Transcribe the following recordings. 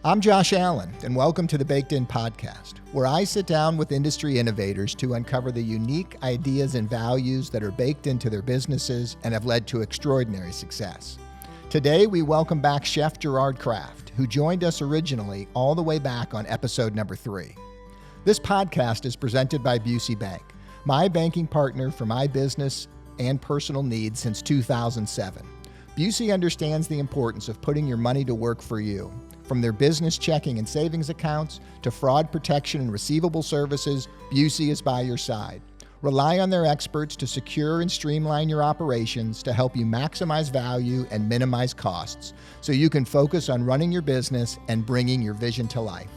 I'm Josh Allen, and welcome to the Baked In Podcast, where I sit down with industry innovators to uncover the unique ideas and values that are baked into their businesses and have led to extraordinary success. Today, we welcome back Chef Gerard Craft, who joined us originally all the way back on episode number 3. This podcast is presented by Busey Bank, my banking partner for my business and personal needs since 2007. Busey understands the importance of putting your money to work for you. From their business checking and savings accounts to fraud protection and receivable services, Busey is by your side. Rely on their experts to secure and streamline your operations to help you maximize value and minimize costs so you can focus on running your business and bringing your vision to life.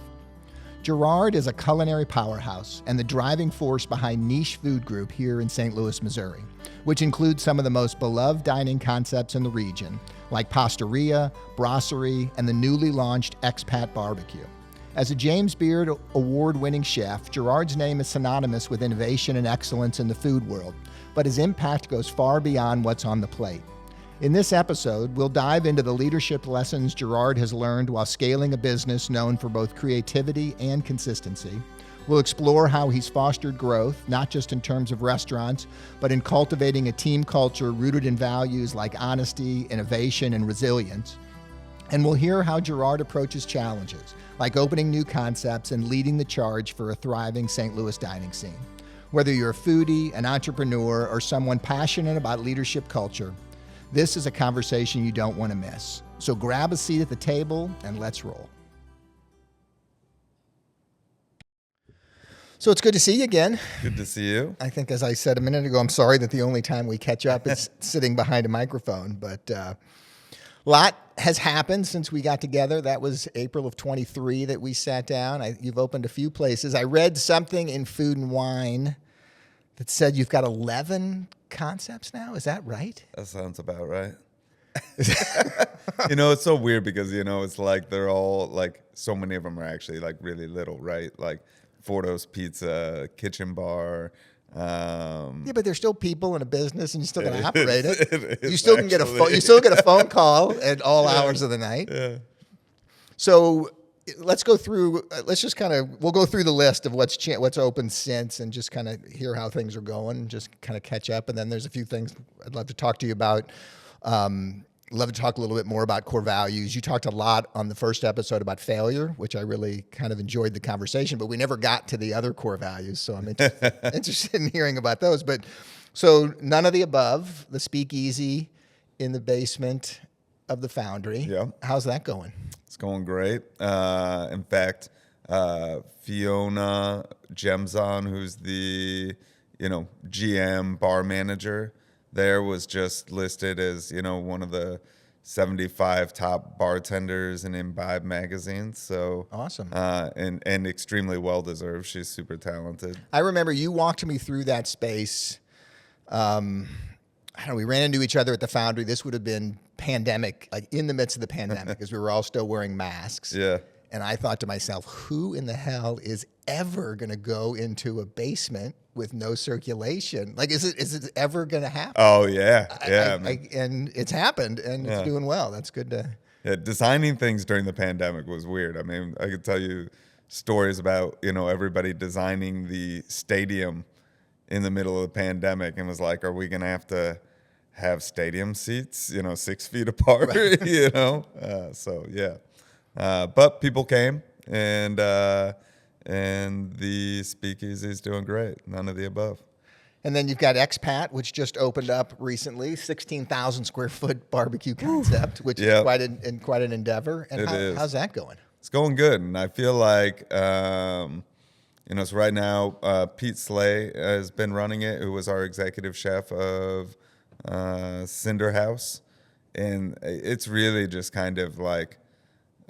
Gerard is a culinary powerhouse and the driving force behind Niche Food Group here in St. Louis, Missouri, which includes some of the most beloved dining concepts in the region, like Pastaria, Brasserie, and the newly launched Expat BBQ. As a James Beard award-winning chef, Gerard's name is synonymous with innovation and excellence in the food world, but his impact goes far beyond what's on the plate. In this episode, we'll dive into the leadership lessons Gerard has learned while scaling a business known for both creativity and consistency. We'll explore how he's fostered growth, not just in terms of restaurants, but in cultivating a team culture rooted in values like honesty, innovation, and resilience. And we'll hear how Gerard approaches challenges, like opening new concepts and leading the charge for a thriving St. Louis dining scene. Whether you're a foodie, an entrepreneur, or someone passionate about leadership culture, this is a conversation you don't want to miss. So grab a seat at the table and let's roll. So it's good to see you again. Good to see you. I think, as I said a minute ago, I'm sorry that the only time we catch up is sitting behind a microphone, but a lot has happened since we got together. That was April of 23 that we sat down. You've opened a few places. I read something in Food and Wine that said you've got 11 concepts now. Is that right? That sounds about right. It's so weird because, it's like they're all like, so many of them are actually like really little, right? Like Fordo's Pizza, Kitchen Bar. Yeah, but there's still people in a business, and you still got to operate it. You still can get a phone. You still get a phone call at all hours of the night. Yeah. So let's go through. We'll go through the list of what's opened since, and just kind of hear how things are going. Just kind of catch up, and then there's a few things I'd love to talk to you about. Love to talk a little bit more about core values. You talked a lot on the first episode about failure, which I really kind of enjoyed the conversation, but we never got to the other core values. So I'm interested in hearing about those. But so none of the above, the speakeasy in the basement of the foundry. Yeah. How's that going? It's going great. In fact, Fiona Gemzon, who's the, GM bar manager there, was just listed as, one of the 75 top bartenders in Imbibe magazine. So awesome. And extremely well deserved. She's super talented. I remember you walked me through that space. I don't know, we ran into each other at the foundry. This would have been pandemic, like in the midst of the pandemic, because we were all still wearing masks. Yeah. And I thought to myself, who in the hell is ever going to go into a basement with no circulation? Like, is it ever going to happen? Oh, yeah. Yeah. And it's happened, and it's doing well. That's good to... Yeah, designing things during the pandemic was weird. I mean, I could tell you stories about, everybody designing the stadium in the middle of the pandemic and was like, are we going to have stadium seats, 6 feet apart, right. So, yeah. But people came, and the speakeasy is doing great. None of the above. And then you've got Expat, which just opened up recently, 16,000 square foot barbecue concept, which is quite an endeavor. And how's that going? It's going good, and I feel like so right now Pete Slay has been running it, who was our executive chef of Cinder House, and it's really just kind of like.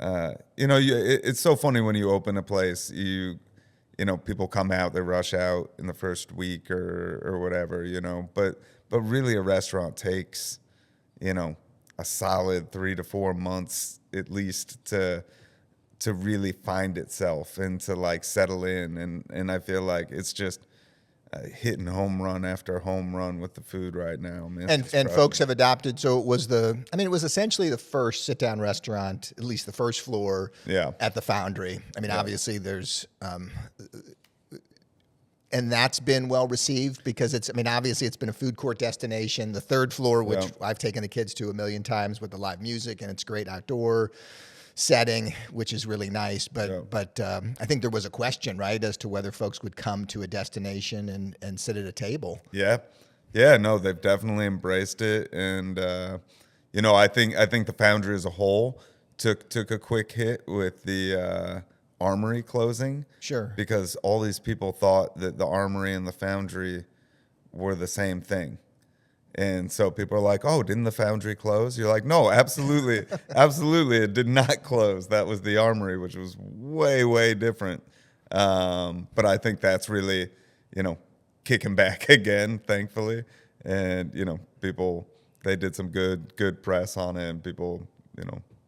It's so funny when you open a place, people come out, they rush out in the first week or whatever, but really a restaurant takes, a solid 3 to 4 months at least to really find itself and to like settle in. And I feel like it's just, hitting home run after home run with the food right now. Man, And folks have adopted. So it was it was essentially the first sit down restaurant, at least the first floor, at the Foundry. I mean, obviously there's, and that's been well received because obviously it's been a food court destination. The third floor, which I've taken the kids to a million times with the live music, and it's great outdoor setting, which is really nice. But I think there was a question, right, as to whether folks would come to a destination and sit at a table. Yeah. No, they've definitely embraced it, and I think the Foundry as a whole took a quick hit with the Armory closing. Sure. Because all these people thought that the Armory and the Foundry were the same thing. And so people are like, oh, didn't the Foundry close? You're like, no, absolutely. Absolutely. It did not close. That was the Armory, which was way, way different. But I think that's really, kicking back again, thankfully. And, people, they did some good press on it, and people,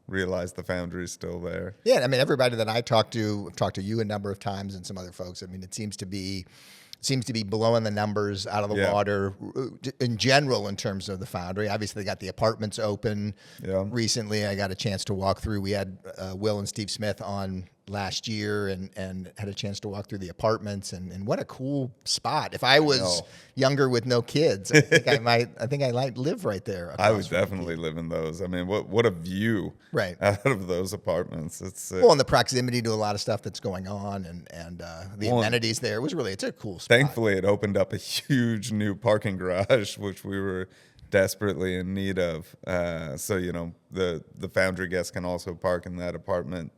realize the Foundry is still there. Yeah, I mean, everybody that I talked to, I've talked to you a number of times and some other folks. I mean, it seems to be blowing the numbers out of the water in general in terms of the Foundry. Obviously, they got the apartments open recently. I got a chance to walk through. We had Will and Steve Smith on last year and had a chance to walk through the apartments, and what a cool spot. If I was younger with no kids, I think I might live right there. I would definitely live in those. I mean, what a view out of those apartments. It's well, and the proximity to a lot of stuff that's going on, and the amenities there it's a cool spot. Thankfully, it opened up a huge new parking garage, which we were desperately in need of. So the Foundry guests can also park in that apartment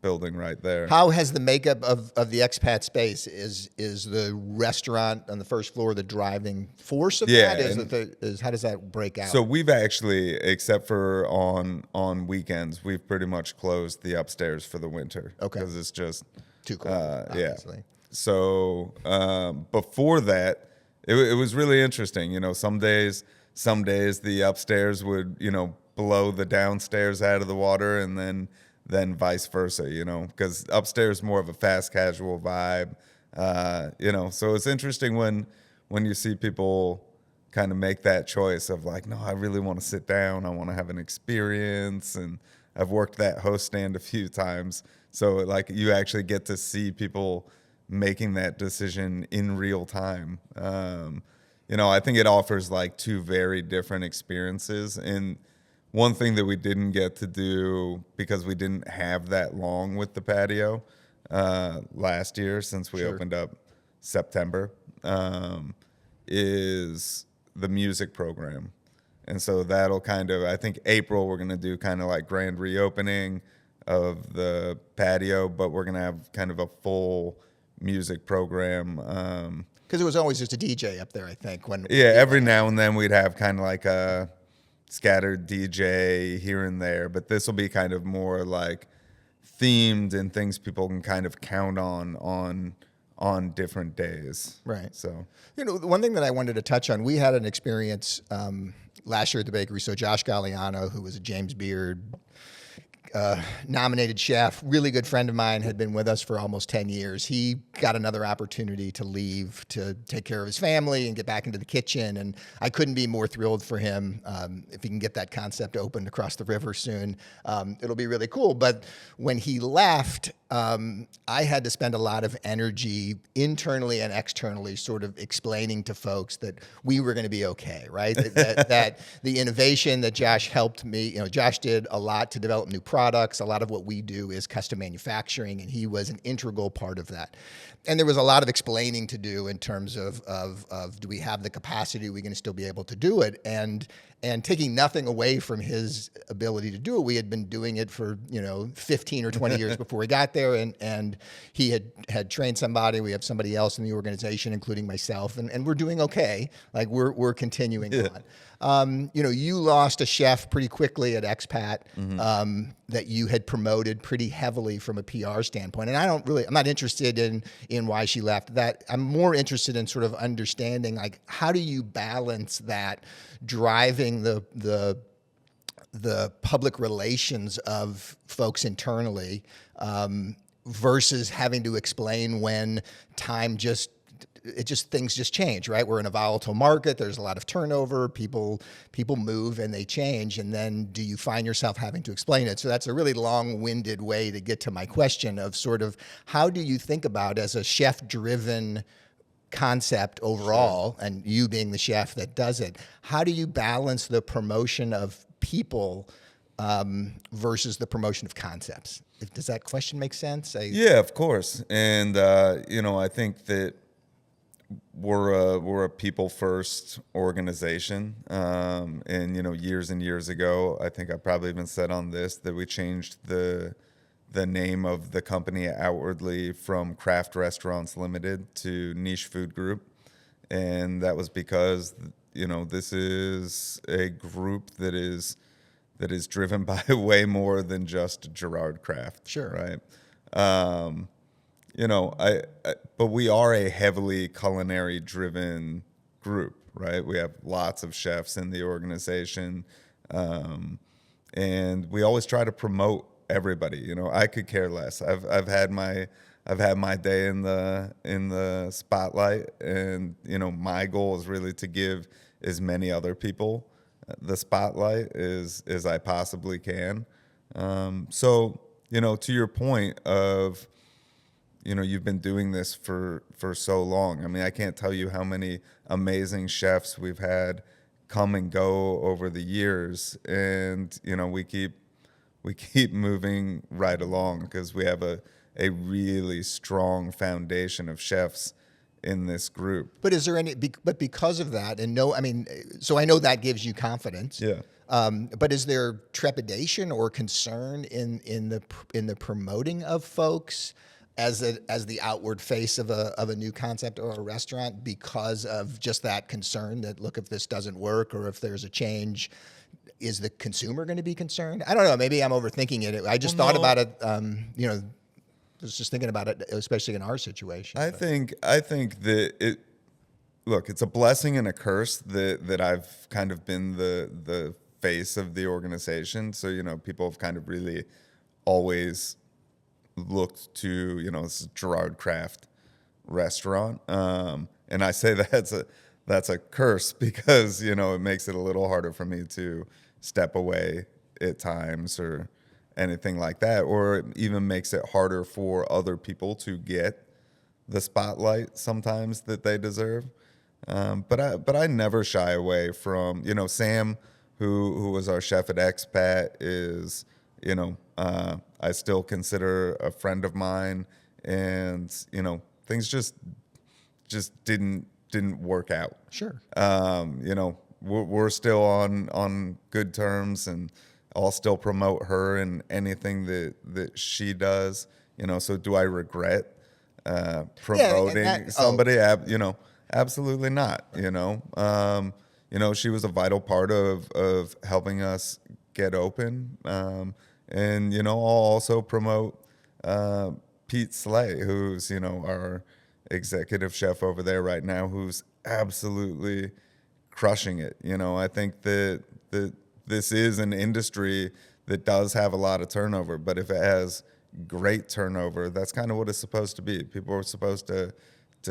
building right there. How has the makeup of the expat space? Is the restaurant on the first floor the driving force of that? How does that break out? So we've actually, except for on weekends, we've pretty much closed the upstairs for the winter. Okay. Because it's just too cold, obviously. So before that, it was really interesting. Some days the upstairs would blow the downstairs out of the water, and then vice versa, because upstairs more of a fast casual vibe, So it's interesting when you see people kind of make that choice of like, no, I really want to sit down, I want to have an experience, and I've worked that host stand a few times, so like you actually get to see people making that decision in real time. I think it offers like two very different experiences. And one thing that we didn't get to do because we didn't have that long with the patio last year, since we opened up September, is the music program. And so that'll I think April we're going to do kind of like grand reopening of the patio, but we're going to have kind of a full music program. Because it was always just a DJ up there, I think. Every now and then we'd have kind of like a scattered DJ here and there, but this will be kind of more like themed and things people can kind of count on different days. Right. So, the one thing that I wanted to touch on, we had an experience last year at the bakery. So Josh Galliano, who was a James Beard nominated chef, really good friend of mine, had been with us for almost 10 years. He got another opportunity to leave to take care of his family and get back into the kitchen. And I couldn't be more thrilled for him. If he can get that concept opened across the river soon, it'll be really cool. But when he left, I had to spend a lot of energy internally and externally sort of explaining to folks that we were going to be okay, right? that the innovation that Josh helped me, Josh did a lot to develop new products. A lot of what we do is custom manufacturing, and he was an integral part of that. And there was a lot of explaining to do in terms of do we have the capacity? Are we going to still be able to do it? And taking nothing away from his ability to do it, we had been doing it for 15 or 20 years before we got there, and he had trained somebody. We have somebody else in the organization, including myself, and we're doing okay. Like we're continuing on. You lost a chef pretty quickly at Expat that you had promoted pretty heavily from a PR standpoint, and I'm not interested in why she left. That I'm more interested in sort of understanding like how do you balance that driving the public relations of folks internally versus having to explain when time just things just change, right? We're in a volatile market. There's a lot of turnover. People move and they change. And then do you find yourself having to explain it? So that's a really long-winded way to get to my question of sort of how do you think about, as a chef-driven concept overall, sure, and you being the chef that does it, how do you balance the promotion of people versus the promotion of concepts? Does that question make sense? Yeah, of course. And I think that we're a people first organization. And years and years ago, I think I probably even said on this that we changed the name of the company outwardly from Craft Restaurants Limited to Niche Food Group. And that was because this is a group that is driven by way more than just Gerard Craft. Sure. Right. But we are a heavily culinary driven group, right? We have lots of chefs in the organization. And we always try to promote everybody. I could care less. I've had my day in the spotlight, and my goal is really to give as many other people the spotlight as I possibly can. So to your point of you've been doing this for so long. I mean, I can't tell you how many amazing chefs we've had come and go over the years, and we keep moving right along because we have a really strong foundation of chefs in this group. But is there any? But because of that, so I know that gives you confidence. Yeah. But is there trepidation or concern in the promoting of folks as the outward face of a new concept or a restaurant because of just that concern that, look, if this doesn't work or if there's a change, is the consumer going to be concerned? I don't know. Maybe I'm overthinking it. I just thought about it. I was just thinking about it, especially in our situation. I think that it's a blessing and a curse that I've kind of been the face of the organization. So, people have kind of really always looked to, this is Gerard Craft restaurant. And I say that's a curse because, it makes it a little harder for me to step away at times or anything like that, or it even makes it harder for other people to get the spotlight sometimes that they deserve. But I never shy away from, Sam, who was our chef at Expat, is, I still consider a friend of mine, and, things just didn't work out. Sure. We're still on good terms, and I'll still promote her and anything that she does. So do I regret promoting somebody? Absolutely not. She was a vital part of helping us get open. And I'll also promote Pete Slay, who's our executive chef over there right now, who's absolutely crushing it. I think that this is an industry that does have a lot of turnover, but if it has great turnover, that's kind of what it's supposed to be. People are supposed to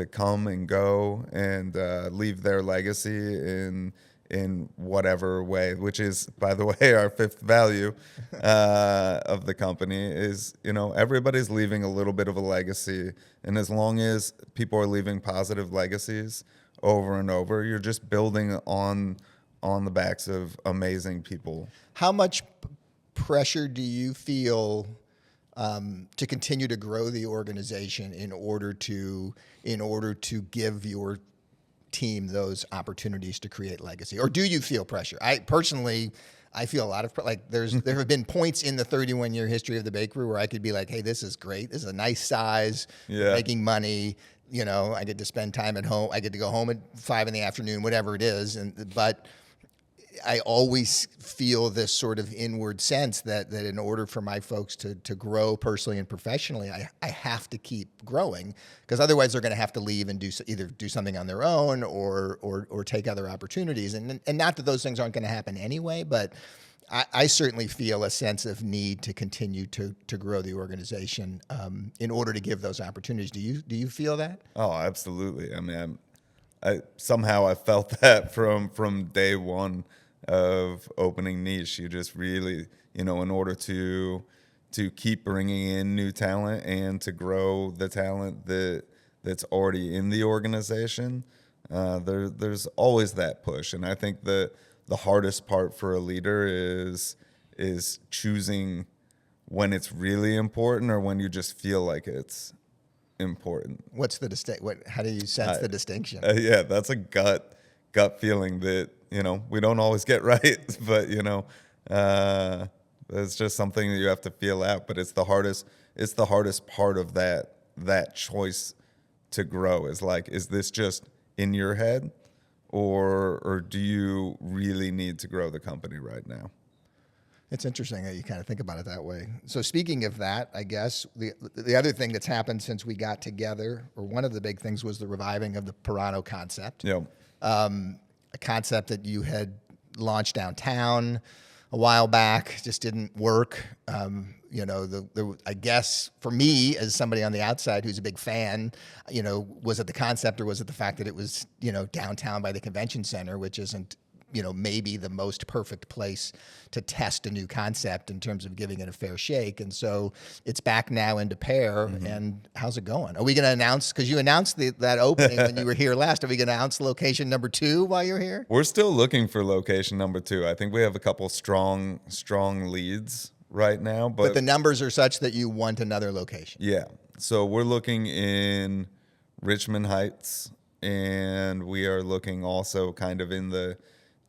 come and go and leave their legacy in whatever way, which is, by the way, our fifth value of the company is, everybody's leaving a little bit of a legacy. And as long as people are leaving positive legacies over and over, you're just building on the backs of amazing people. How much pressure do you feel to continue to grow the organization in order to give your team those opportunities to create legacy? Or do you feel pressure? I personally feel a lot of there have been points in the 31-year history of the bakery where I could be like, hey, this is great. This is a nice size, making money. I get to spend time at home. I get to go home at 5 p.m, whatever it is. But I always feel this sort of inward sense that in order for my folks to grow personally and professionally, I have to keep growing, because otherwise they're going to have to leave and either do something on their own or take other opportunities. And not that those things aren't going to happen anyway, but I certainly feel a sense of need to continue to grow the organization in order to give those opportunities. Do you feel that? Oh, absolutely. I mean, I somehow I felt that from day one of opening Niche. You just really, in order to keep bringing in new talent and to grow the talent that's already in the organization, there's always that push. And I think the hardest part for a leader is choosing when it's really important or when you just feel like it's important. What's the how do you sense the distinction? Yeah, that's a gut feeling that we don't always get right, but it's just something that you have to feel out. But it's the hardest part of that choice to grow. Is like, is this just in your head, or do you really need to grow the company right now? It's interesting that you kind of think about it that way. So speaking of that, I guess the other thing that's happened since we got together, or one of the big things, was the reviving of the Pirano concept. Yeah. A concept that you had launched downtown a while back, just didn't work. I guess for me, as somebody on the outside who's a big fan, was it the concept or was it the fact that it was, downtown by the convention center, which isn't, maybe the most perfect place to test a new concept in terms of giving it a fair shake. And so it's back now into Pair. And how's it going? Are we going to announce, because you announced that opening when you were here last, are we going to announce location number 2 while you're here? We're still looking for location number 2. I think we have a couple strong leads right now. But the numbers are such that you want another location. Yeah. So we're looking in Richmond Heights, and we are looking also kind of in the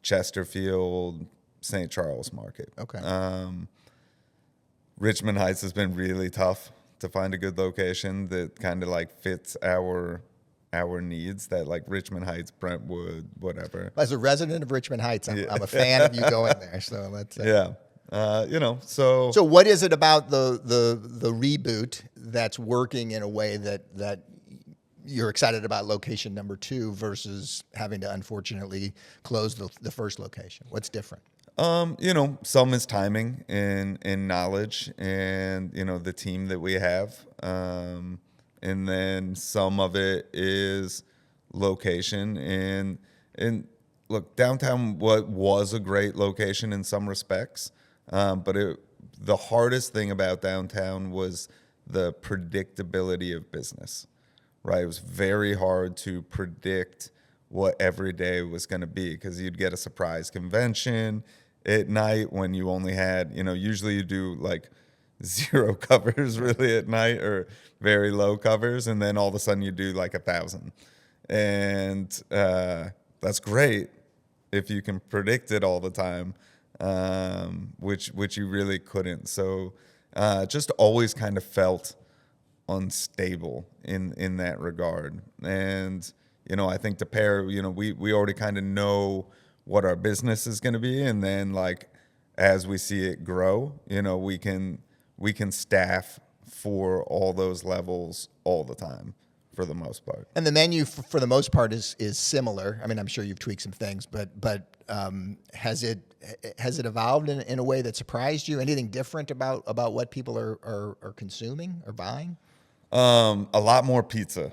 Chesterfield, St. Charles market. Okay. Richmond Heights has been really tough to find a good location that kind of like fits our needs, that like Richmond Heights, Brentwood, whatever. As a resident of Richmond Heights, I'm a fan of you going there. So let's yeah. So what is it about the reboot that's working in a way that you're excited about location number 2 versus having to unfortunately close the first location? What's different? Some is timing and knowledge and, the team that we have. And then some of it is location. And look, downtown was a great location in some respects. But the hardest thing about downtown was the predictability of business. Right, it was very hard to predict what every day was going to be, because you'd get a surprise convention at night when you only had, usually you do like 0 covers really at night, or very low covers, and then all of a sudden you do like 1,000, and that's great if you can predict it all the time, which you really couldn't. So just always kind of felt unstable in that regard. And I think to Pair, we already kind of know what our business is going to be, and then like as we see it grow, we can staff for all those levels all the time for the most part. And the menu for the most part is similar. I mean, I'm sure you've tweaked some things, but has it evolved in a way that surprised you? Anything different about what people are consuming or buying? A lot more pizza.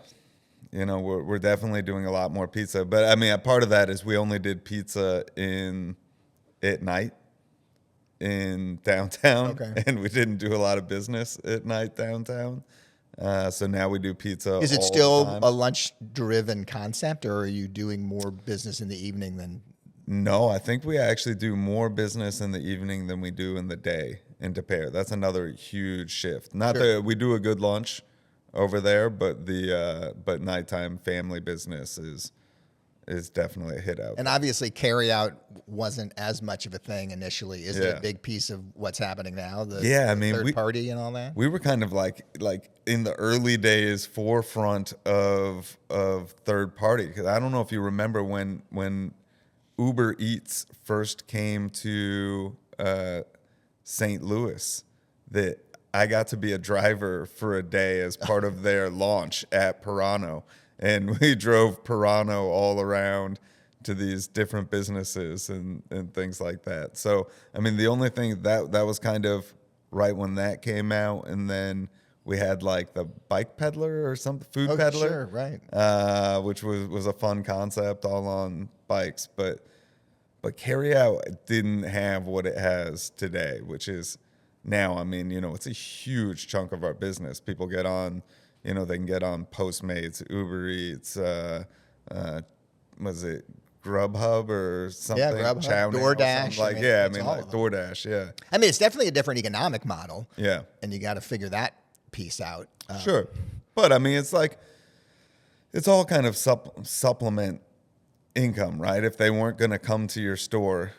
We're definitely doing a lot more pizza. But I mean, a part of that is we only did pizza at night in downtown, okay. And we didn't do a lot of business at night downtown. So now we do pizza. Is it still a lunch-driven concept, or are you doing more business in the evening than? No, I think we actually do more business in the evening than we do in the day into Pair. That's another huge shift. Not Sure. that we do a good lunch over there, but but nighttime family business is definitely a hit out. And obviously, carryout wasn't as much of a thing initially. Is it a big piece of what's happening now? The third party and all that. We were kind of like in the early days forefront of third party, because I don't know if you remember when Uber Eats first came to St. Louis, that I got to be a driver for a day as part of their launch at Pirano. And we drove Pirano all around to these different businesses and things like that. So, I mean, the only thing that was kind of right when that came out, and then we had like the bike peddler or something, food peddler, sure, right, which was a fun concept, all on bikes. But carry out didn't have what it has today, which is now. I mean, it's a huge chunk of our business. People get on, they can get on Postmates, Uber Eats, was it Grubhub or something? Yeah, Grubhub, Chow Now, DoorDash. something like DoorDash. Yeah. I mean, it's definitely a different economic model. Yeah. And you got to figure that piece out. Sure. But I mean, it's like, it's all kind of supplement income, right? If they weren't going to come to your store,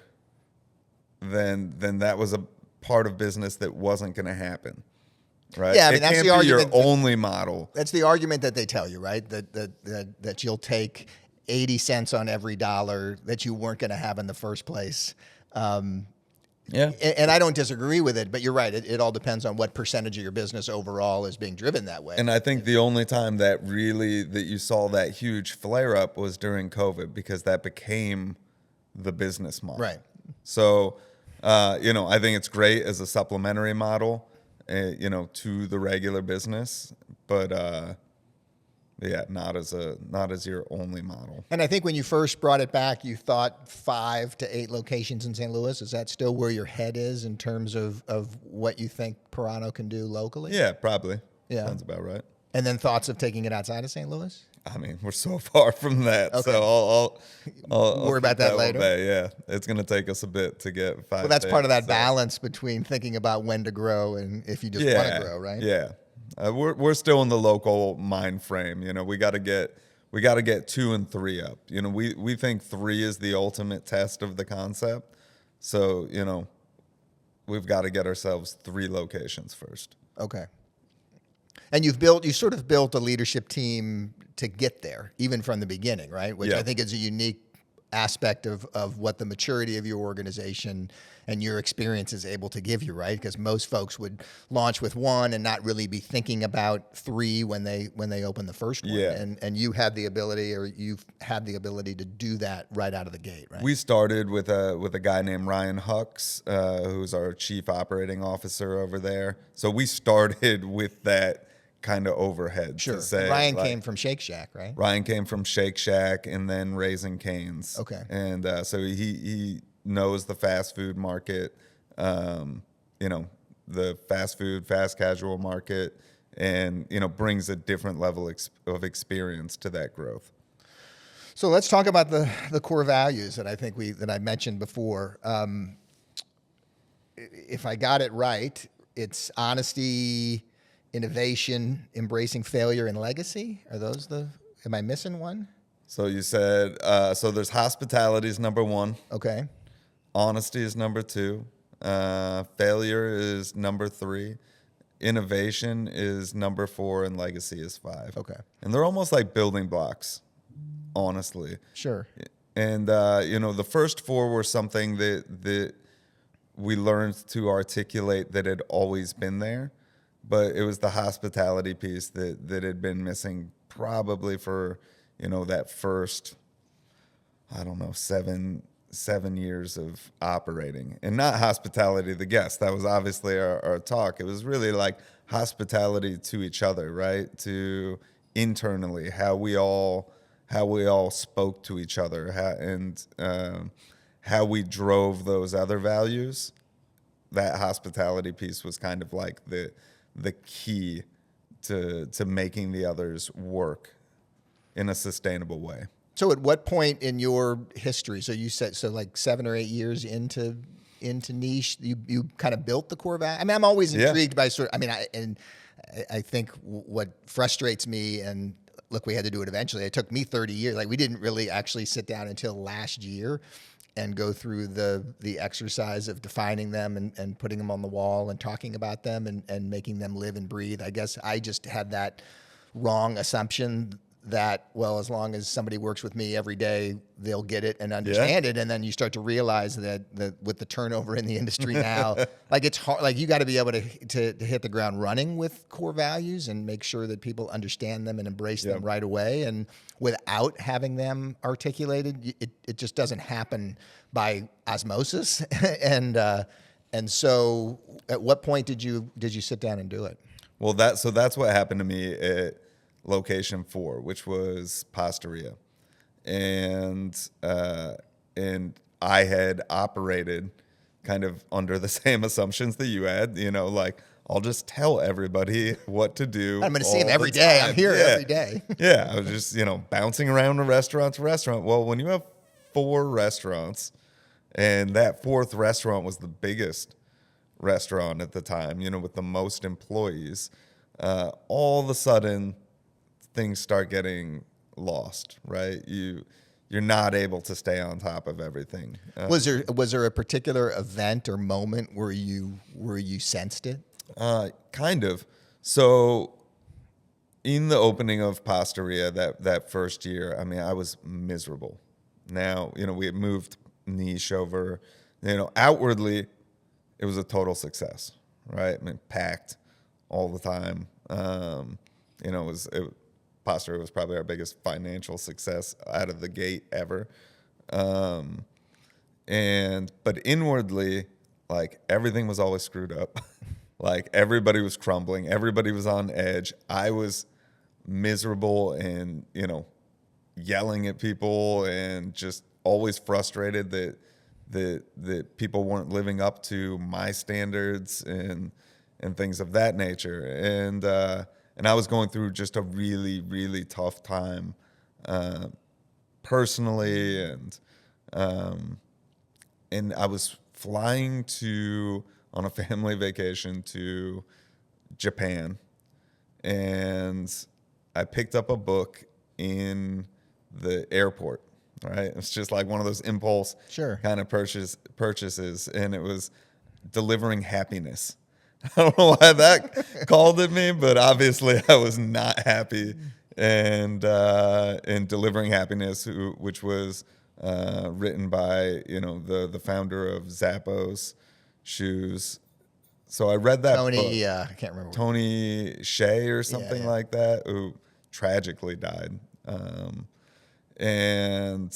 then that was a part of business that wasn't going to happen, right? Yeah, I mean, that's the argument. Your only model. That's the argument that they tell you, right? That you'll take 80 cents on every dollar that you weren't going to have in the first place. Yeah. And I don't disagree with it, but you're right. It all depends on what percentage of your business overall is being driven that way. And I think the only time that you saw that huge flare up was during COVID, because that became the business model. Right. So, I think it's great as a supplementary model, to the regular business, but yeah, not as your only model. And I think when you first brought it back, you thought 5 to 8 locations in St. Louis. Is that still where your head is in terms of what you think Pirano can do locally? Yeah, probably. Yeah. Sounds about right. And then thoughts of taking it outside of St. Louis? I mean, we're so far from that, Okay. so I'll worry about that later. Yeah, it's going to take us a bit to get 5. Well, that's part of that so. balance between thinking about when to grow and if you just want to grow, right? Yeah. We're still in the local mind frame. We got to get 2 and 3 up. We think 3 is the ultimate test of the concept. So we've got to get ourselves 3 locations first. Okay. And you sort of built a leadership team to get there, even from the beginning, right? Which I think is a unique aspect of what the maturity of your organization and your experience is able to give you, right? Because most folks would launch with 1 and not really be thinking about 3 when they open the first one. Yeah. And you've had the ability to do that right out of the gate, right? We started with a guy named Ryan Hucks, who's our chief operating officer over there. So we started with that kind of overhead. Sure. To say, Ryan came from Shake Shack, right? Ryan came from Shake Shack and then Raising Cane's. Okay. And so he knows the fast food market, the fast food, fast casual market, and brings a different level of experience to that growth. So let's talk about the core values that I think that I mentioned before. If I got it right, it's honesty, innovation, embracing failure, and legacy. Are those am I missing one? So you said, so there's hospitality is number 1. Okay. Honesty is number 2. Failure is number 3. Innovation is number 4, and legacy is 5. Okay. And they're almost like building blocks, honestly. Sure. And, the first 4 were something that we learned to articulate that had always been there. But it was the hospitality piece that had been missing probably for, that first, 7 years of operating. And not hospitality to the guests. That was obviously our talk. It was really like hospitality to each other, right? To internally, how we all spoke to each other, how we drove those other values. That hospitality piece was kind of like the key to making the others work in a sustainable way. So at what point in your history, so you said, like 7 or 8 years into niche, you kind of built the core value? I mean, I'm always intrigued by I think what frustrates me, and look, we had to do it eventually. It took me 30 years. Like, we didn't really actually sit down until last year and go through the exercise of defining them and putting them on the wall and talking about them and making them live and breathe. I guess I just had that wrong assumption that, well, as long as somebody works with me every day, they'll get it and understand it. And then you start to realize that with the turnover in the industry now, like it's hard, like you got to be able to hit the ground running with core values and make sure that people understand them and embrace them right away. And without having them articulated, it just doesn't happen by osmosis. And so at what point did you sit down and do it? Well, that's what happened to me at location 4, which was Pastaria. And I had operated kind of under the same assumptions that you had, like I'll just tell everybody what to do. I'm going to see them every day. I'm here every day. Yeah. I was just, bouncing around from restaurant to restaurant. Well, when you have 4 restaurants, and that 4th restaurant was the biggest restaurant at the time, with the most employees, all of a sudden things start getting lost, right? You're not able to stay on top of everything. Was there a particular event or moment where you sensed it? Kind of. So in the opening of Pastaria that first year, I mean, I was miserable. Now, we had moved niche over, outwardly it was a total success, right? I mean, packed all the time. Pastaria was probably our biggest financial success out of the gate ever. But inwardly, like everything was always screwed up. Like everybody was crumbling, everybody was on edge. I was miserable and, yelling at people and just always frustrated that people weren't living up to my standards and things of that nature. And I was going through just a really, really tough time personally, and I was flying on a family vacation to Japan, and I picked up a book in the airport. Right, it's just like one of those impulse kind of purchases, and it was Delivering Happiness. I don't know why that called at me, but obviously I was not happy. And in Delivering Happiness, which was written by the founder of Zappos shoes. So I read that book. I can't remember. Tony Shea or something like that, who tragically died. And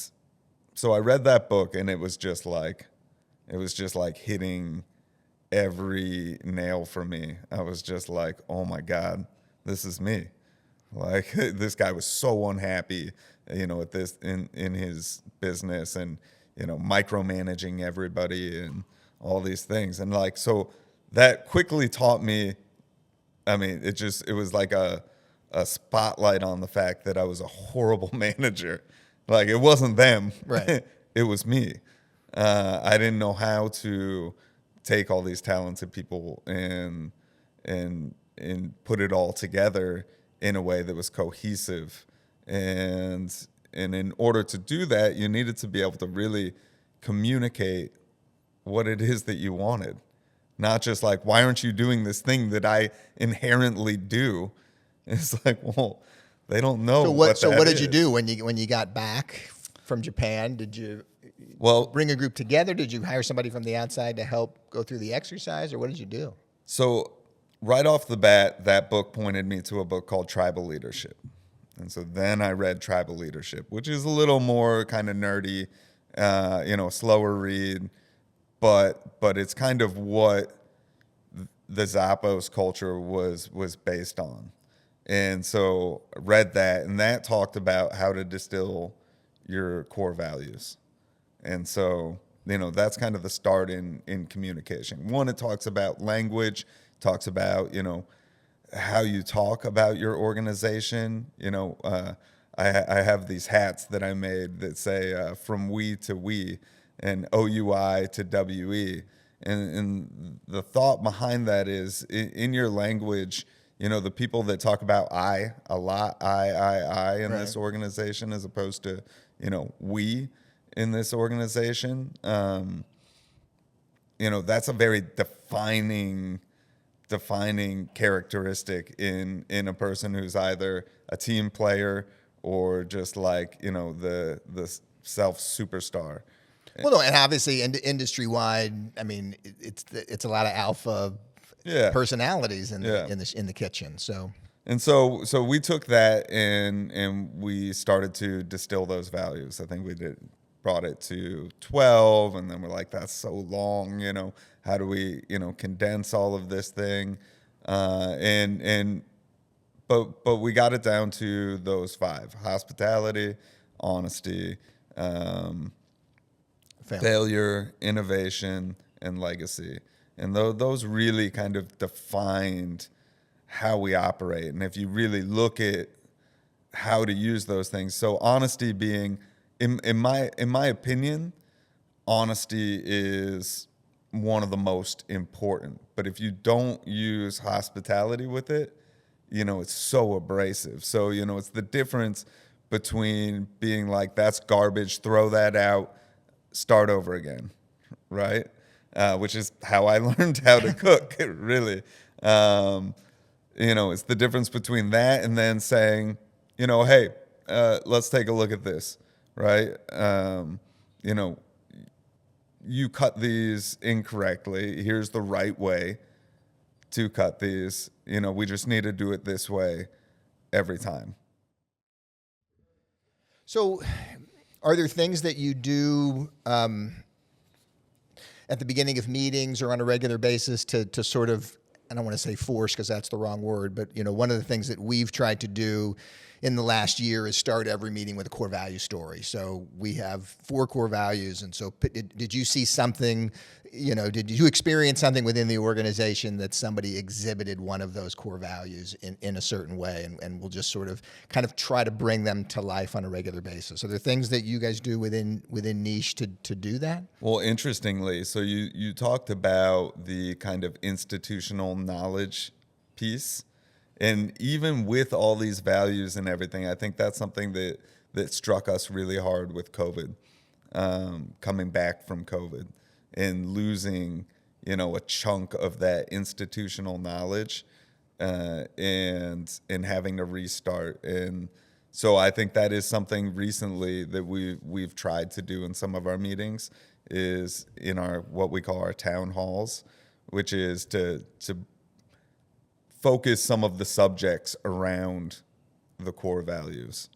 so I read that book, and it was just like hitting every nail for me. I was just like, oh my God, this is me. Like this guy was so unhappy, at this in his business, and micromanaging everybody and all these things. And like, so that quickly taught me, I mean, it was like a spotlight on the fact that I was a horrible manager. Like it wasn't them, right? It was me. I didn't know how to take all these talented people and put it all together in a way that was cohesive. And in order to do that, you needed to be able to really communicate what it is that you wanted. Not just like, why aren't you doing this thing that I inherently do? It's like, well, they don't know. So what did you do when you got back from Japan? Did you bring a group together? Did you hire somebody from the outside to help go through the exercise, or what did you do? So right off the bat, that book pointed me to a book called Tribal Leadership. And so then I read Tribal Leadership, which is a little more kind of nerdy, slower read, but it's kind of what the Zappos culture was based on. And so I read that, and that talked about how to distill your core values. And so, that's kind of the start in communication. One, it talks about language, talks about, how you talk about your organization. I have these hats that I made that say from we to we and OUI to WE. And the thought behind that is in your language, the people that talk about I a lot, I in this organization, as opposed to, we in this organization, that's a very defining characteristic in a person who's either a team player or just like, you know, the self superstar. Well, no, and obviously industry wide, I mean, it's a lot of alpha personalities in the kitchen. So. And so we took that and we started to distill those values. I think brought it to 12, and then we're like, that's so long, you know, how do we, you know, condense all of this thing? But we got it down to those 5: hospitality, honesty, failure, innovation, and legacy. And those really kind of defined how we operate. And if you really look at how to use those things, so honesty being, in my opinion, honesty is one of the most important. But if you don't use hospitality with it, you know, it's so abrasive. So, you know, it's the difference between being like, that's garbage, throw that out, start over again, right? Which is how I learned how to cook, really. You know, it's the difference between that and then saying, you know, hey, let's take a look at this, right? You know, you cut these incorrectly. Here's the right way to cut these. You know, we just need to do it this way every time. So are there things that you do at the beginning of meetings or on a regular basis to sort of, I don't want to say force because that's the wrong word, but you know, one of the things that we've tried to do in the last year is start every meeting with a core value story. So we have 4 core values. And so did you see something, you know, did you experience something within the organization that somebody exhibited one of those core values in a certain way? And we'll just sort of kind of try to bring them to life on a regular basis. Are there things that you guys do within Niche to do that? Well, interestingly, so you talked about the kind of institutional knowledge piece. And even with all these values and everything, I think that's something that struck us really hard with COVID, coming back from COVID and losing, you know, a chunk of that institutional knowledge and having to restart. And so I think that is something recently that we've tried to do in some of our meetings, is in our what we call our town halls, which is to focus some of the subjects around the core values.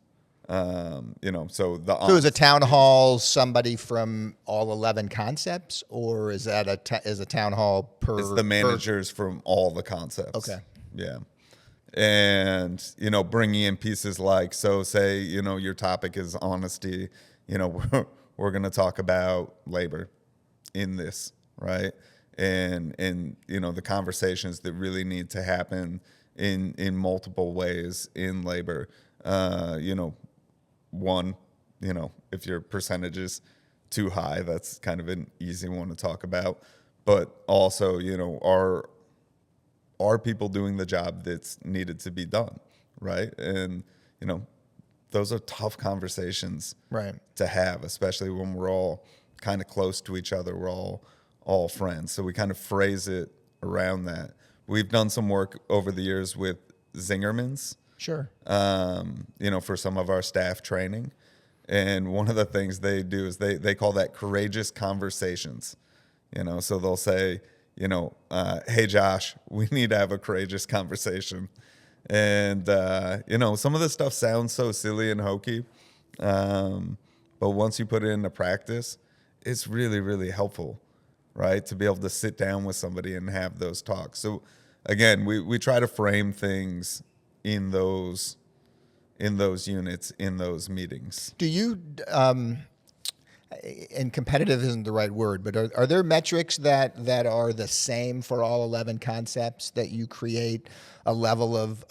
You know, so is a town hall somebody from all 11 concepts, or is that is a town hall per? It's the managers from all the concepts. Okay. Yeah. And, you know, bringing in pieces like, so say, you know, your topic is honesty, you know, we're going to talk about labor in this, right? And you know, the conversations that really need to happen in multiple ways in labor. You know, one, you know, if your percentage is too high, that's kind of an easy one to talk about. But also, you know, are people doing the job that's needed to be done, right? And, you know, those are tough conversations to have, especially when we're all kind of close to each other. We're all friends. So we kind of phrase it around that. We've done some work over the years with Zingerman's. Sure. You know, for some of our staff training. And one of the things they do is they call that courageous conversations. You know, so they'll say, you know, hey, Josh, we need to have a courageous conversation. And, you know, some of this stuff sounds so silly and hokey. But once you put it into practice, it's really, really helpful, right? To be able to sit down with somebody and have those talks. So again, we try to frame things in those units, in those meetings. Do you, and competitive isn't the right word, but are there metrics that are the same for all 11 concepts, that you create a level of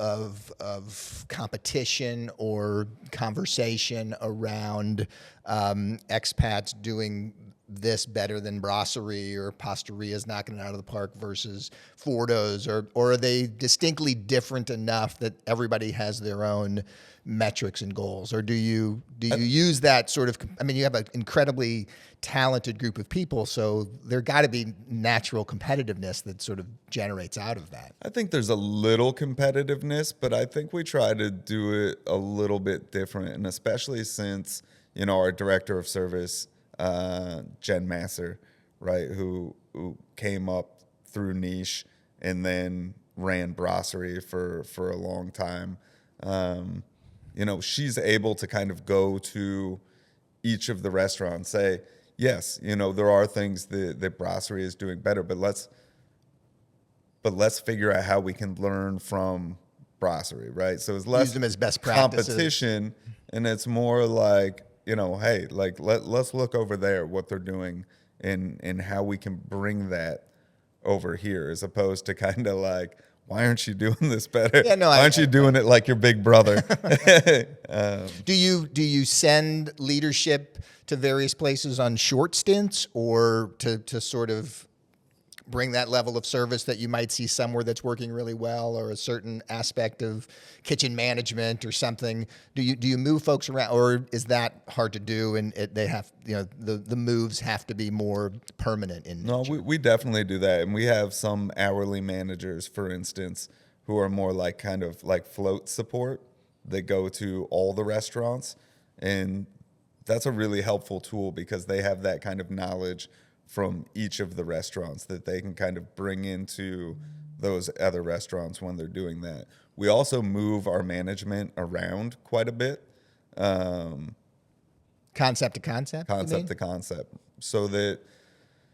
competition or conversation around expats doing this better than Brasserie or Pastaria is knocking it out of the park versus Fordo's, or are they distinctly different enough that everybody has their own metrics and goals? Or do you use that sort of, I mean, you have an incredibly talented group of people, so there got to be natural competitiveness that sort of generates out of that. I think there's a little competitiveness, but I think we try to do it a little bit different, and especially since, you know, our director of service, Jen Masser, right, who came up through Niche and then ran Brasserie for a long time. You know, she's able to kind of go to each of the restaurants, say, yes, you know, there are things that Brasserie is doing better, but let's figure out how we can learn from Brasserie, right? So it's less use them as best practices. Competition, and it's more like, you know, hey, like let's look over there what they're doing and how we can bring that over here, as opposed to kind of like, why aren't you doing this better? Yeah, no, why aren't you doing it like your big brother? Do you send leadership to various places on short stints, or to sort of bring that level of service that you might see somewhere that's working really well, or a certain aspect of kitchen management or something? Do you move folks around, or is that hard to do and they have, you know, the moves have to be more permanent in nature? No, we definitely do that. And we have some hourly managers, for instance, who are more like kind of like float support. They go to all the restaurants, and that's a really helpful tool because they have that kind of knowledge from each of the restaurants that they can kind of bring into those other restaurants when they're doing that. We also move our management around quite a bit. Concept to concept? Concept to concept. So that,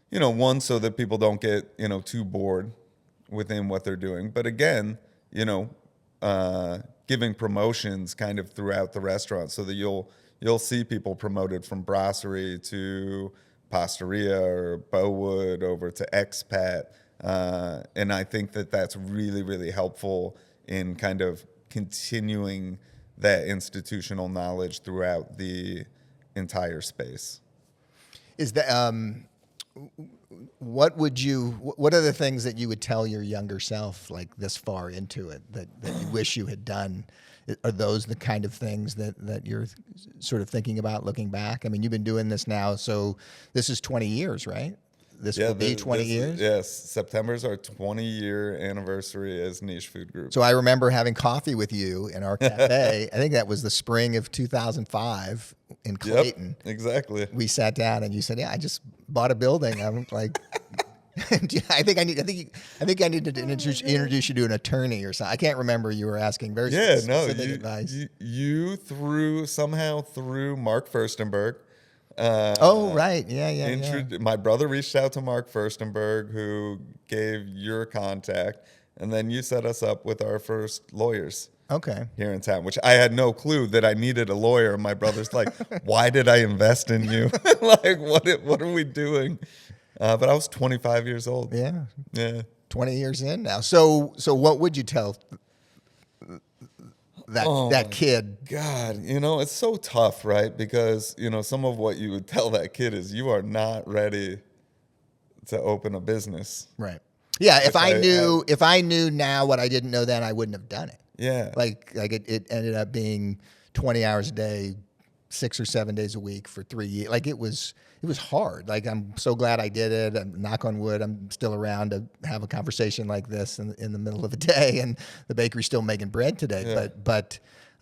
you know, one, so that people don't get, you know, too bored within what they're doing. But again, you know, giving promotions kind of throughout the restaurant so that you'll see people promoted from Brasserie to Pastaria or Bowood over to Expat. And I think that that's really, really helpful in kind of continuing that institutional knowledge throughout the entire space. Is that what are the things that you would tell your younger self, like this far into it, that you wish you had done? Are those the kind of things that you're sort of thinking about looking back? I mean, you've been doing this now, so this is 20 years, right? This will be 20 years? Yes, September's our 20-year anniversary as Niche Food Group. So I remember having coffee with you in our cafe. I think that was the spring of 2005 in Clayton. Yep, exactly. We sat down and you said, "Yeah, I just bought a building." I'm like, I think I need to introduce you to an attorney or something. I can't remember. You were asking very specific advice. You somehow through Mark Furstenberg. Oh, right. Yeah. My brother reached out to Mark Furstenberg, who gave your contact, and then you set us up with our first lawyers. Okay. Here in town, which I had no clue that I needed a lawyer. My brother's like, "Why did I invest in you? Like, what are we doing?" But I was 25 years old. Yeah. 20 years in now. So what would you tell that kid? God, you know, it's so tough, right? Because, you know, some of what you would tell that kid is you are not ready to open a business. Right. Yeah. If I knew now what I didn't know then, I wouldn't have done it. Yeah. Like it ended up being 20 hours a day, 6 or 7 days a week for 3 years. Like it was hard. Like, I'm so glad I did it. And knock on wood, I'm still around to have a conversation like this in the middle of a day, and the bakery's still making bread today. Yeah. But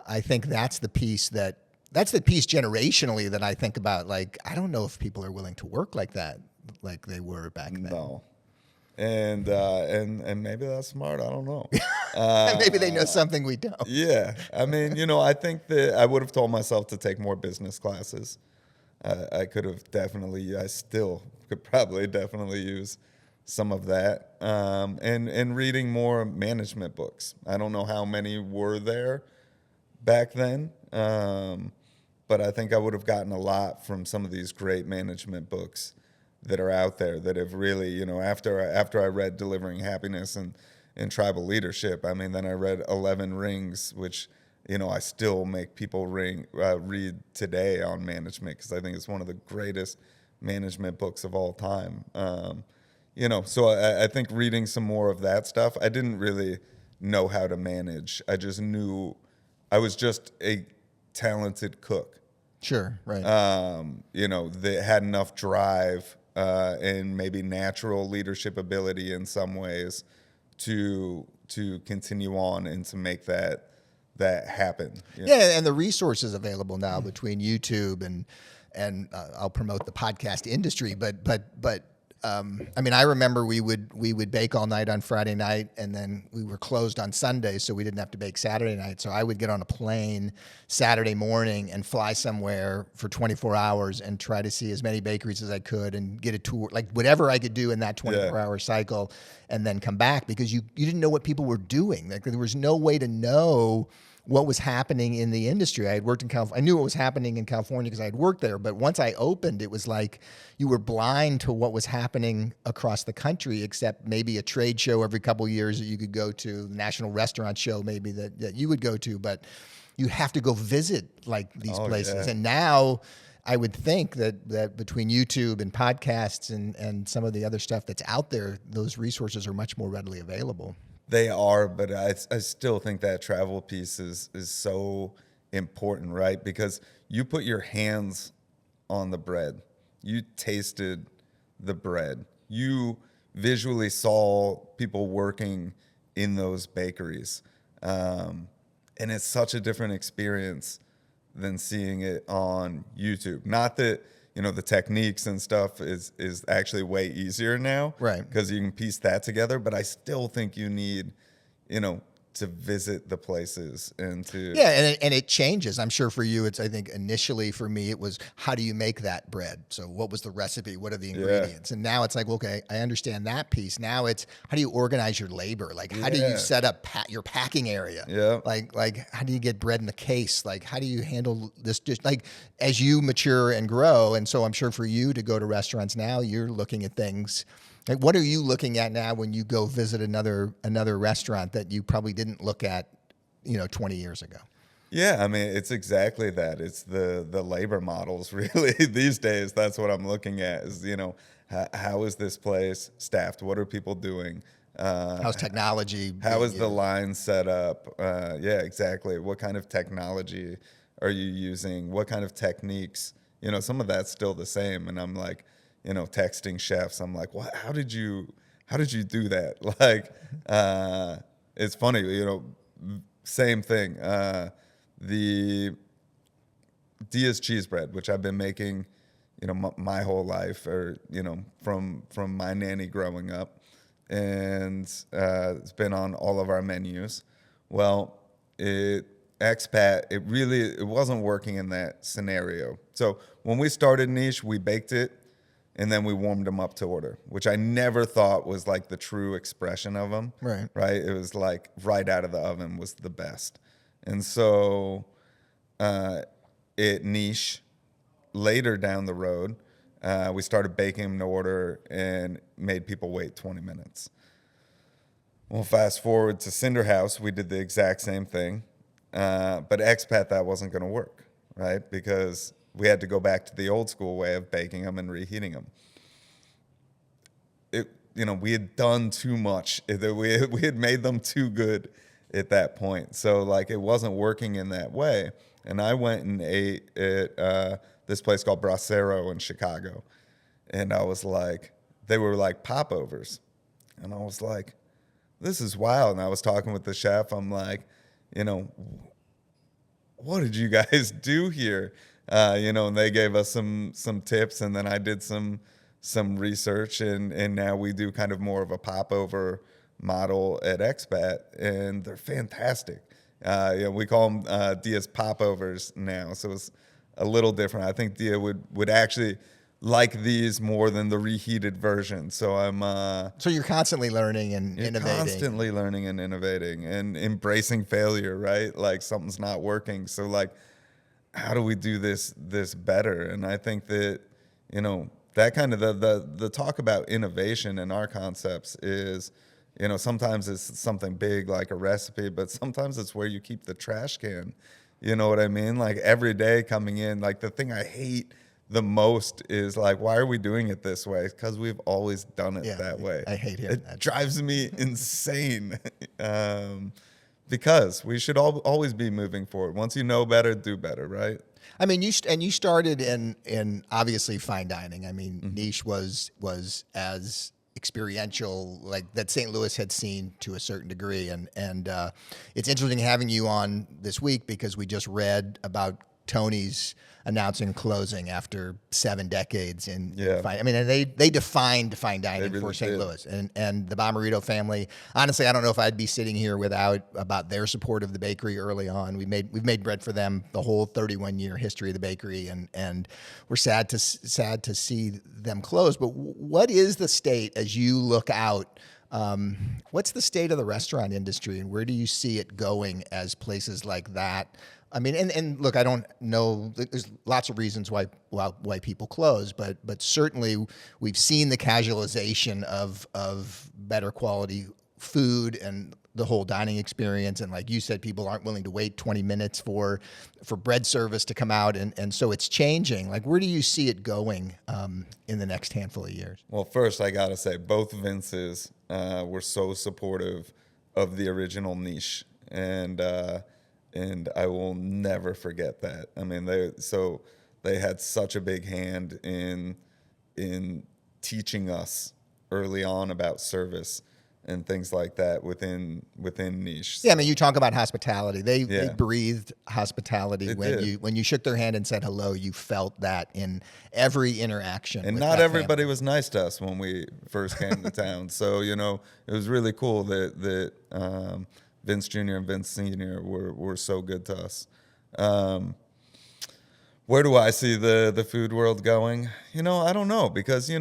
I think that's the piece generationally that I think about. Like, I don't know if people are willing to work like that, like they were back then. No. And maybe that's smart. I don't know. Maybe they know something we don't. Yeah. I mean, you know, I think that I would have told myself to take more business classes. I still could probably definitely use some of that. And reading more management books. I don't know how many were there back then. But I think I would have gotten a lot from some of these great management books that are out there that have really, you know, after I read Delivering Happiness and Tribal Leadership, I mean, then I read 11 Rings, which, you know, I still make people read today on management, because I think it's one of the greatest management books of all time. So I think reading some more of that stuff, I didn't really know how to manage. I just knew I was just a talented cook. Sure, right. That had enough drive and maybe natural leadership ability in some ways to continue on and to make that happen. Yeah, and the resources available now between YouTube and I'll promote the podcast industry, but I mean, I remember we would bake all night on Friday night, and then we were closed on Sunday, so we didn't have to bake Saturday night. So I would get on a plane Saturday morning and fly somewhere for 24 hours and try to see as many bakeries as I could and get a tour, like whatever I could do in that 24-hour cycle, and then come back, because you didn't know what people were doing. Like, there was no way to know what was happening in the industry. I had worked in California. I knew what was happening in California because I had worked there. But once I opened, it was like you were blind to what was happening across the country, except maybe a trade show every couple of years that you could go to, the National Restaurant Show maybe that you would go to. But you have to go visit like these places. Yeah. And now I would think that between YouTube and podcasts and some of the other stuff that's out there, those resources are much more readily available. They are, but I still think that travel piece is so important, right? Because you put your hands on the bread. You tasted the bread. You visually saw people working in those bakeries. And it's such a different experience than seeing it on YouTube. Not that, the techniques and stuff is actually way easier now. Right. Because you can piece that together. But I still think you need, to visit the places and to... Yeah, and it changes. I'm sure for you, I think initially for me, it was, how do you make that bread? So what was the recipe? What are the ingredients? Yeah. And now it's like, okay, I understand that piece. Now it's, how do you organize your labor? Like, how do you set up your packing area? Yeah. Like, how do you get bread in the case? Like, how do you handle this? Just like, as you mature and grow, and so I'm sure for you to go to restaurants now, you're looking at things... Like, what are you looking at now when you go visit another restaurant that you probably didn't look at, 20 years ago? Yeah, I mean, it's exactly that. It's the labor models, really. These days, that's what I'm looking at is, how is this place staffed? What are people doing? How's technology? How is the line set up? Yeah, exactly. What kind of technology are you using? What kind of techniques? Some of that's still the same. And I'm like, texting chefs. I'm like, what? How did you do that? Like, it's funny, same thing. The Dia's cheese bread, which I've been making, my whole life, or, from my nanny growing up, and it's been on all of our menus. Well, Expat, it wasn't working in that scenario. So when we started Niche, we baked it, and then we warmed them up to order, which I never thought was like the true expression of them. Right. Right. It was like right out of the oven was the best. And so Niche, later down the road, we started baking them to order and made people wait 20 minutes. Well, fast forward to Cinder House, we did the exact same thing. But Expat, that wasn't going to work, right? Because we had to go back to the old school way of baking them and reheating them. We had done too much. We had made them too good at that point. So, like, it wasn't working in that way. And I went and ate at this place called Brasserie in Chicago. And I was like, they were like popovers. And I was like, this is wild. And I was talking with the chef. I'm like, what did you guys do here? And they gave us some tips, and then I did some research, and now we do kind of more of a popover model at Expat, and they're fantastic. We call them Dia's popovers now, so it's a little different. I think Dia would actually like these more than the reheated version. So So you're constantly learning and innovating. Constantly learning and innovating and embracing failure, right? Like, something's not working. So, like, how do we do this better? And I think that, that kind of the talk about innovation in our concepts is, sometimes it's something big like a recipe, but sometimes it's where you keep the trash can. You know what I mean? Like, every day coming in, like, the thing I hate the most is like, why are we doing it this way? Because we've always done it Yeah, that way. I hate hearing that. It drives me insane. Because we should always be moving forward. Once you know better, do better, right? I mean, you started in obviously fine dining. I mean, niche was as experiential like that St. Louis had seen to a certain degree, and it's interesting having you on this week because we just read about Tony's announcing closing after 7 decades in fine. I mean, and they defined fine dining really for St. did. Louis, and the Bomarito family. Honestly, I don't know if I'd be sitting here without about their support of the bakery early on. We've made bread for them the whole 31-year history of the bakery, and we're sad to see them close. But what is the state as you look out? What's the state of the restaurant industry, and where do you see it going as places like that? I mean, and look, I don't know. There's lots of reasons why people close, but certainly we've seen the casualization of better quality food and the whole dining experience. And like you said, people aren't willing to wait 20 minutes for bread service to come out, and so it's changing. Like, where do you see it going in the next handful of years? Well, first I gotta say both Vinces were so supportive of the original niche, and I will never forget that. I mean, they had such a big hand in teaching us early on about service and things like that within niche. Yeah, I mean, you talk about hospitality. They breathed hospitality when you shook their hand and said hello. You felt that in every interaction. And with not that everybody family. was nice to us when we first came to town. So it was really cool that Vince Jr. and Vince Sr. were so good to us. Where do I see the food world going? I don't know, because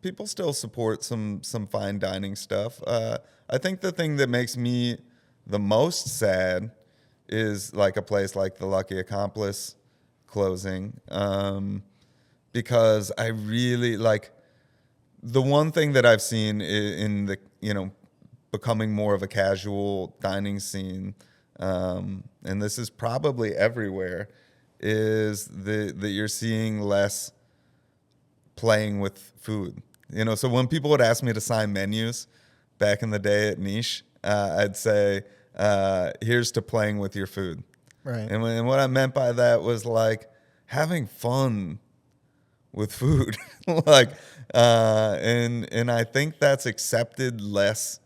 people still support some fine dining stuff. I think the thing that makes me the most sad is like a place like the Lucky Accomplice closing, because I really like the one thing that I've seen in the becoming more of a casual dining scene, and this is probably everywhere, is that you're seeing less playing with food. So when people would ask me to sign menus back in the day at Niche, I'd say, here's to playing with your food. Right. And what I meant by that was like having fun with food. And I think that's accepted less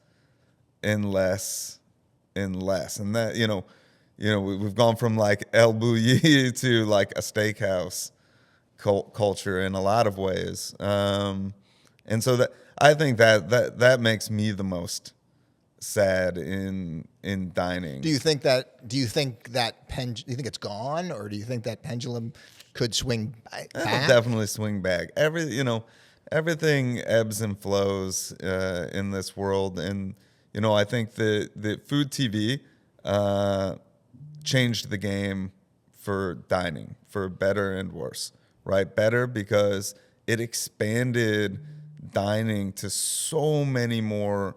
and less and less. And that, we've gone from like El Bulli to like a steakhouse culture in a lot of ways. And so that I think that makes me the most sad in dining. Do you think it's gone, or do you think that pendulum could swing back? It'll definitely swing back. Everything ebbs and flows in this world, and I think that food TV changed the game for dining, for better and worse, right? Better because it expanded dining to so many more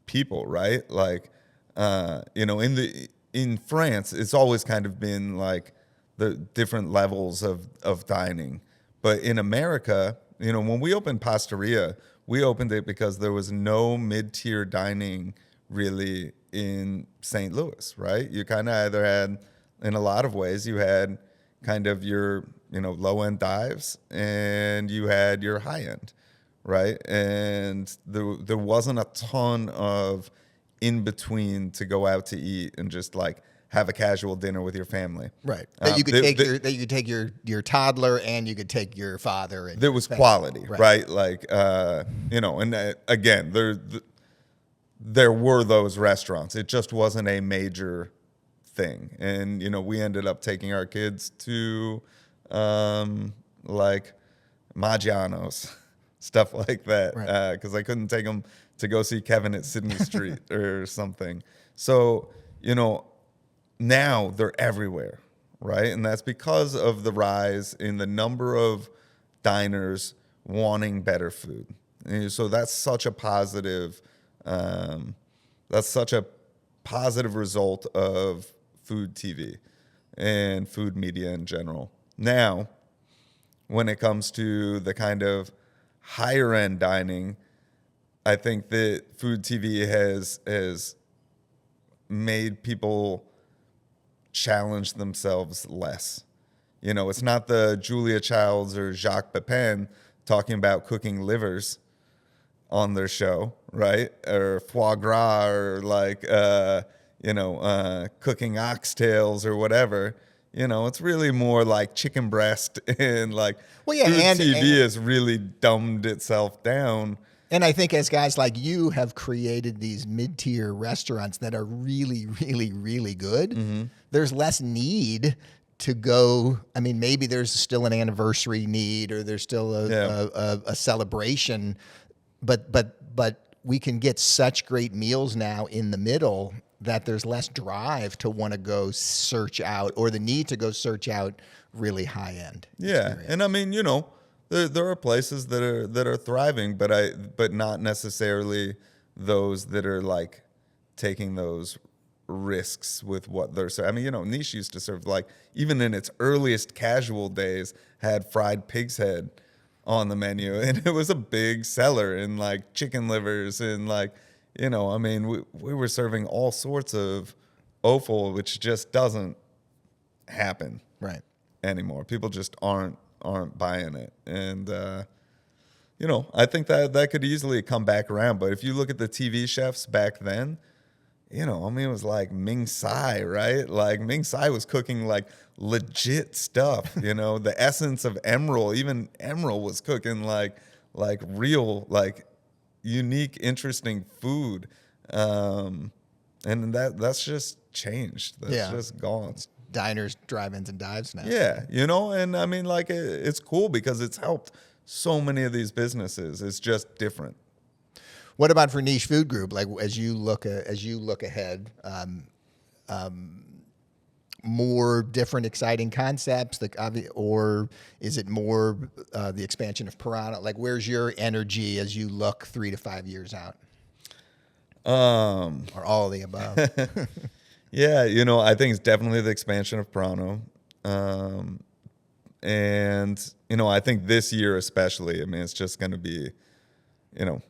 people, right? Like, in France, it's always kind of been like the different levels of dining. But in America, when we opened Pastaria, we opened it because there was no mid-tier dining really in St. Louis, right? You kind of either had, in a lot of ways, you had kind of your, low-end dives and you had your high-end, right? And there wasn't a ton of in-between to go out to eat and just like have a casual dinner with your family. Right. That you could take your toddler and you could take your father. And there was quality, right? Like, and again, there were those restaurants. It just wasn't a major thing. And, we ended up taking our kids to like Maggiano's, stuff like that, because I couldn't take them to go see Kevin at Sydney Street or something. So, now they're everywhere, right? And that's because of the rise in the number of diners wanting better food. And so that's such a positive result of food TV and food media in general. Now, when it comes to the kind of higher end dining, I think that food TV has made people challenge themselves less. You know, it's not the Julia Childs or Jacques Pepin talking about cooking livers on their show, right? Or foie gras, or like, cooking oxtails or whatever. You know, it's really more like chicken breast and like food TV has really dumbed itself down. And I think as guys like you have created these mid-tier restaurants that are really, really, really good, there's less need to go. I mean, maybe there's still an anniversary need, or there's still a celebration, but we can get such great meals now in the middle that there's less drive to want to go search out, or the need to go search out really high end. Yeah, and I mean, you know, there are places that are thriving, but not necessarily those that are like taking those risks with what they're serving. I mean, you know, Niche used to serve, like, even in its earliest casual days, had fried pig's head on the menu, and it was a big seller, and like chicken livers, and like, you know, I mean, we were serving all sorts of offal, which just doesn't happen anymore. People just aren't buying it, and you know, I think that could easily come back around. But if you look at the TV chefs back then, you know, I mean, it was like Ming Tsai, right? Like Ming Tsai was cooking like legit stuff, you know, the essence of Emerald. Even Emerald was cooking like real, like unique, interesting food. And that's just changed. That's just gone. It's diners, drive-ins, and dives now. Yeah, you know, and I mean, like, it's cool because it's helped so many of these businesses. It's just different. What about for Niche Food Group? Like, as you look ahead, more different, exciting concepts, or is it more the expansion of Piranha? Like, where's your energy as you look 3 to 5 years out? Or all of the above? Yeah, you know, I think it's definitely the expansion of Piranha. And, you know, I think this year especially, I mean, it's just going to be, you know,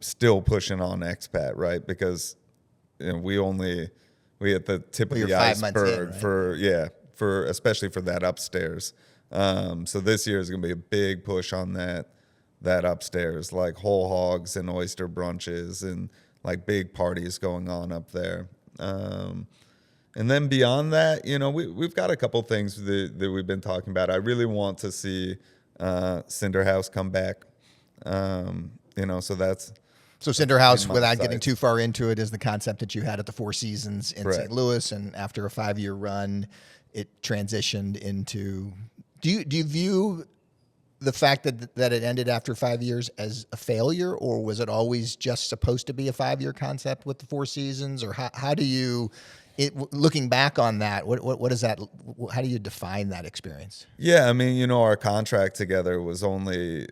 still pushing on Expat, right? Because, you know, we at the tip of the iceberg for especially for that upstairs. So this year is going to be a big push on that upstairs, like whole hogs and oyster brunches and like big parties going on up there. And then beyond that, you know, we've got a couple things that we've been talking about. I really want to see Cinder House come back. You know, so Cinder House, without getting too far into it, is the concept that you had at the Four Seasons in St. Louis, and after a 5-year run, it transitioned into. Do you view the fact that it ended after 5 years as a failure, or was it always just supposed to be a 5-year concept with the Four Seasons, or how do you? Looking back on that, what is that? How do you define that experience? Yeah, I mean, you know, our contract together was only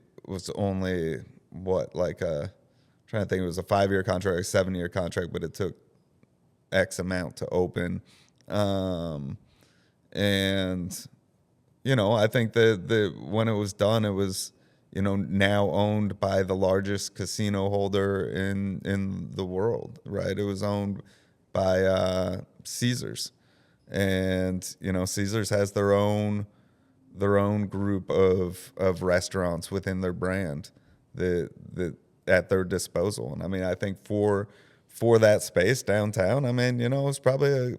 what, like trying to think, it was a 5-year contract, a 7-year contract, but it took X amount to open. And, you know, I think that when it was done, it was, you know, now owned by the largest casino holder in the world, right? It was owned by Caesars. And, you know, Caesars has their own group of restaurants within their brand that at their disposal. And I mean, I think for that space downtown, I mean, you know, it was probably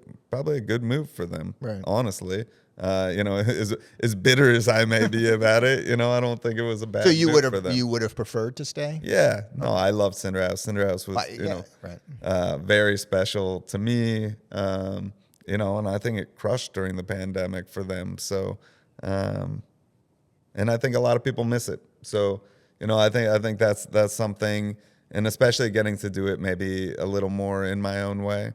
a good move for them, right? Honestly. You know, as bitter as I may be about it, you know, I don't think it was a bad move for them. You would have preferred to stay? Yeah. No, I loved Cinder House. Cinder House was, very special to me. You know, and I think it crushed during the pandemic for them. So, and I think a lot of people miss it. So, you know, I think that's something, and especially getting to do it maybe a little more in my own way,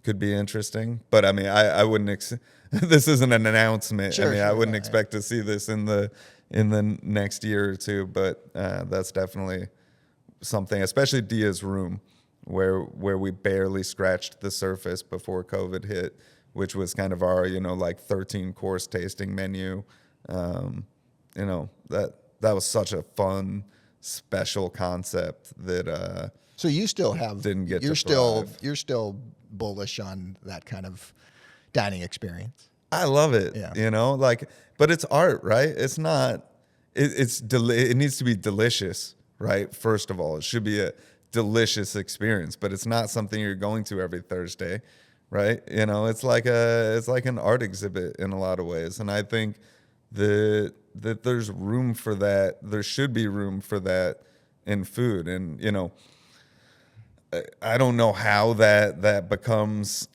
could be interesting. But I mean, I wouldn't. This isn't an announcement. Sure, I wouldn't expect to see this in the next year or two. But that's definitely something, especially Dia's Room, where we barely scratched the surface before COVID hit. which was kind of our, like 13 course tasting menu. That was such a fun, special concept that so you still have didn't get you're to still thrive. you're still bullish on that kind of dining experience. I love it, but it's art, right? It's not. It needs to be delicious, right? First of all, it should be a delicious experience, but it's not something you're going to every Thursday, right? It's like an art exhibit in a lot of ways, and I think that there's room for that. There should be room for that in food, and I don't know how that becomes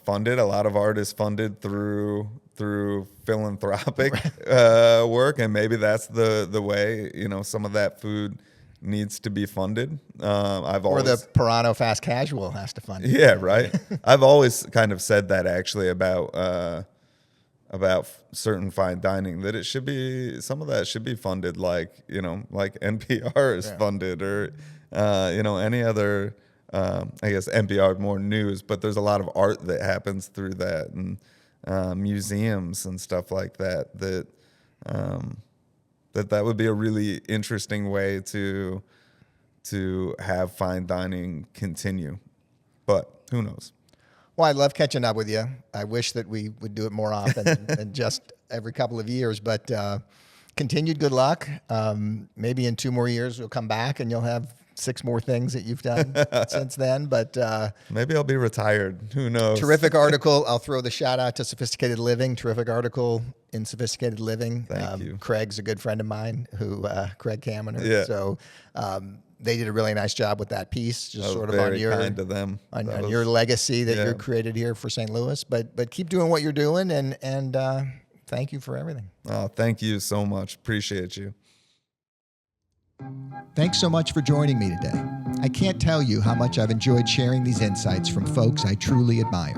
funded. A lot of art is funded through philanthropic work, and maybe that's the way some of that food needs to be funded. Or the Pirano fast casual has to fund it. Yeah, right. I've always kind of said that actually about certain fine dining, that it should be, some of that should be funded like NPR is funded, or any other. I guess NPR more news, but there's a lot of art that happens through that, and museums and stuff like that. That would be a really interesting way to have fine dining continue, but who knows? Well, I love catching up with you. I wish that we would do it more often than just every couple of years, but continued good luck. Maybe in 2 more years we'll come back and you'll have 6 more things that you've done since then, but maybe I'll be retired. Who knows? Terrific article. I'll throw the shout out to Sophisticated Living. Terrific article in Sophisticated Living. Thank you. Craig's a good friend of mine, Craig Kaminer. Yeah. So they did a really nice job with that piece, just sort of on very your kind to them. on your legacy that you're created here for St. Louis. But keep doing what you're doing, and thank you for everything. Oh, thank you so much. Appreciate you. Thanks so much for joining me today. I can't tell you how much I've enjoyed sharing these insights from folks I truly admire.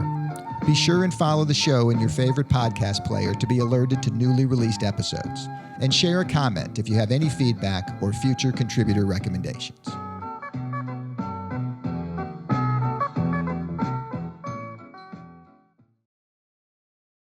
Be sure and follow the show in your favorite podcast player to be alerted to newly released episodes. And share a comment if you have any feedback or future contributor recommendations.